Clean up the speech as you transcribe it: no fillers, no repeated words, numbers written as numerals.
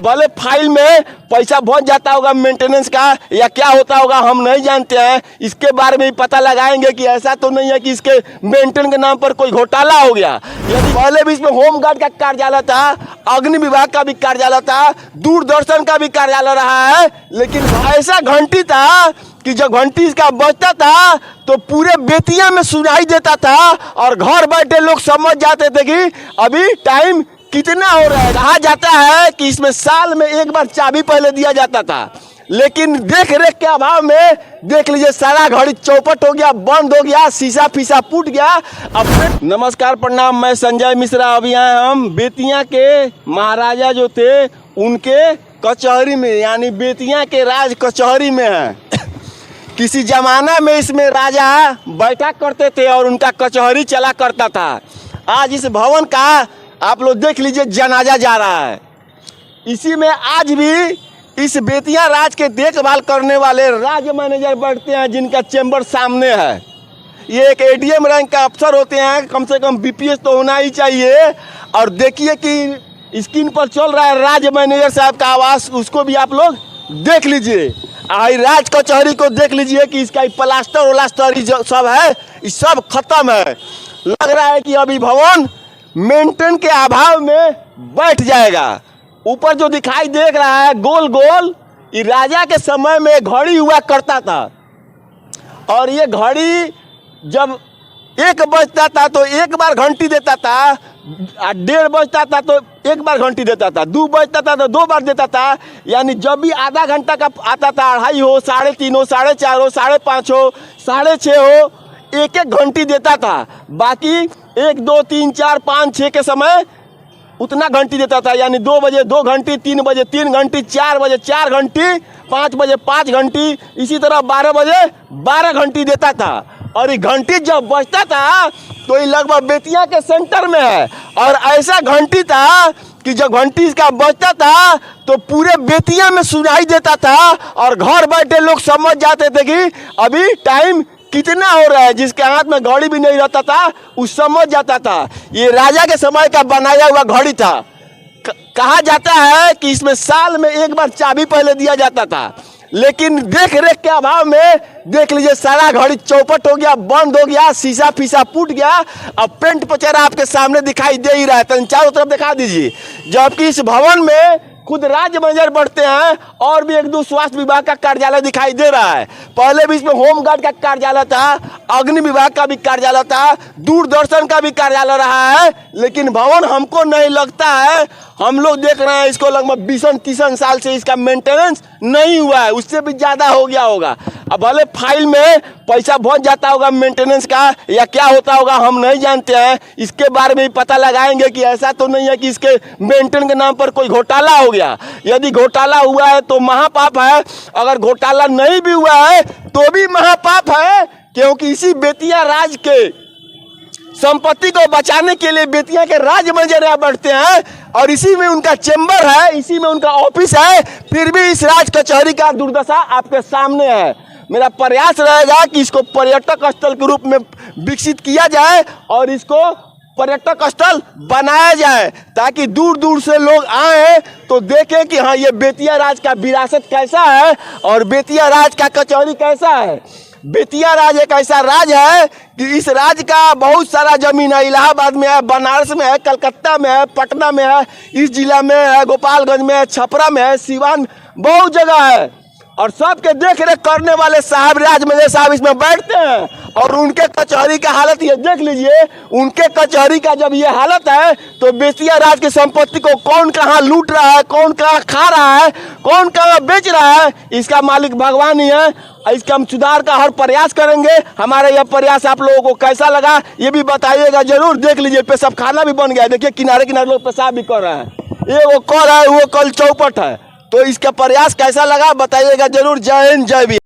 भले फाइल में पैसा बच जाता होगा मेंटेनेंस का या क्या होता होगा हम नहीं जानते हैं। इसके बारे में भी पता लगाएंगे कि ऐसा तो नहीं है कि इसके मेंटेन के नाम पर कोई घोटाला हो गया। यदि पहले भी इसमें होमगार्ड का कार्यालय था, अग्नि विभाग का भी कार्यालय था, दूरदर्शन का भी कार्यालय रहा है, लेकिन ऐसा घंटी था कि जब घंटी इसका बजता था तो पूरे बेतिया में सुनाई देता था और घर बैठे लोग समझ जाते थे कि अभी टाइम कितना हो रहा है। कहा जाता है कि इसमें साल में एक बार चाबी पहले दिया जाता था, लेकिन देख रेख के अभाव में देख लीजिए सारा घड़ी चौपट हो गया, बंद हो गया, शीशा फीसा फूट गया। अब नमस्कार प्रणाम, मैं संजय मिश्रा। अभी आए हम बेतिया के महाराजा जो थे उनके कचहरी में, यानी बेतिया के राज कचहरी में है। किसी जमाना में इसमें राजा बैठा करते थे और उनका कचहरी चला करता था। आज इस भवन का आप लोग देख लीजिए जनाजा जा रहा है। इसी में आज भी इस बेतिया राज के देखभाल करने वाले राज्य मैनेजर बैठते हैं, जिनका चेंबर सामने है। ये एक एडीएम रैंक का अफसर होते हैं, कम से कम बीपीएस तो होना ही चाहिए। और देखिए कि स्क्रीन पर चल रहा है राज्य मैनेजर साहब का आवास, उसको भी आप लोग देख लीजिए। राज कचहरी को देख लीजिए कि इसका प्लास्टर व्लास्टर जो सब है, ये सब खत्म है। लग रहा है कि अभी भवन मेंटेन के अभाव में बैठ जाएगा। ऊपर जो दिखाई देख रहा है गोल गोल, ये राजा के समय में घड़ी हुआ करता था। और ये घड़ी जब 1 बजता था तो 1 बार घंटी देता था, 1:30 बजता था तो 1 बार घंटी देता था, 2 बजता था तो 2 बार देता था। यानी जब भी आधा घंटा का आता था, 2:30 हो, 3:30 हो, 4:30 हो, 5:30 हो, 6:30 हो, 1-1 घंटी देता था। बाकी 1, 2, 3, 4, 5, 6 के समय उतना घंटी देता था। यानी 2 बजे 2 घंटी, 3 बजे 3 घंटी, 4 बजे 4 घंटी, 5 बजे 5 घंटी, इसी तरह 12 बजे 12 घंटी देता था। और ये घंटी जब बजता था तो ये लगभग बेतिया के सेंटर में है। और ऐसा घंटी था कि जब घंटी इसका बजता था तो पूरे बेतिया में सुनाई देता था और घर बैठे लोग समझ जाते थे कि अभी टाइम कितना हो रहा है। जिसके हाथ में घड़ी भी नहीं रहता था वो समझ जाता था। ये राजा के समय का बनाया हुआ घड़ी था। कहा जाता है कि इसमें साल में एक बार चाबी पहले दिया जाता था, लेकिन देख रेख के अभाव में देख लीजिए सारा घड़ी चौपट हो गया, बंद हो गया, शीशा फीसा फूट गया। अब पेंट पचरा आपके सामने दिखाई दे ही रहा है, तो चारों तरफ दिखा दीजिए। जबकि इस भवन में खुद राज्य मैनेजर बढ़ते हैं और भी 1-2 स्वास्थ्य विभाग का कार्यालय दिखाई दे रहा है। पहले भी इसमें होमगार्ड का कार्यालय था, अग्नि विभाग का भी कार्यालय था, दूरदर्शन का भी कार्यालय रहा है। लेकिन भवन हमको नहीं लगता है, हम लोग देख रहे हैं इसको लगभग 20-30 साल से इसका मेंटेनेंस नहीं हुआ है, उससे भी ज़्यादा हो गया होगा। अब भले फाइल में पैसा बच जाता होगा मेंटेनेंस का या क्या होता होगा हम नहीं जानते हैं। इसके बारे में भी पता लगाएंगे कि ऐसा तो नहीं है कि इसके मेंटेन के नाम पर कोई घोटाला हो गया। यदि घोटाला हुआ है तो महापाप है, अगर घोटाला नहीं भी हुआ है तो भी महापाप है, क्योंकि इसी बेतिया राज के संपत्ति को बचाने के लिए बेतिया के राज्य मैनेजर यहाँ बैठते हैं और इसी में उनका चेंबर है, इसी में उनका ऑफिस है। फिर भी इस राज कचहरी का दुर्दशा आपके सामने है। मेरा प्रयास रहेगा कि इसको पर्यटक स्थल के रूप में विकसित किया जाए और इसको पर्यटक स्थल बनाया जाए, ताकि दूर दूर से लोग आए तो देखें कि हाँ ये बेतिया राज का विरासत कैसा है और बेतिया राज का कचहरी कैसा है। बेतिया राज एक ऐसा राज है कि इस राज का बहुत सारा जमीन है। इलाहाबाद में है, बनारस में है, कलकत्ता में है, पटना में है, इस जिला में है, गोपालगंज में है, छपरा में है, सिवान, बहुत जगह है। और सबके देख रेख करने वाले साहब राज मैनेजर साहब इसमें बैठते हैं और उनके कचहरी का हालत ये देख लीजिए। उनके कचहरी का जब ये हालत है तो बेतिया राज की संपत्ति को कौन कहाँ लूट रहा है, कौन कहाँ खा रहा है, कौन कहाँ बेच रहा है, इसका मालिक भगवान ही है। इसका हम सुधार का हर प्रयास करेंगे। हमारा यह प्रयास आप लोगों को कैसा लगा ये भी बताइएगा जरूर। देख लीजिए पेशाब खाना भी बन गया है, देखिए किनारे किनारे लोग पेशाब भी कर रहे हैं। ये वो कल है, वो कल चौपट है। तो इसका प्रयास कैसा लगा बताइएगा जरूर। जय हिंद, जय भी।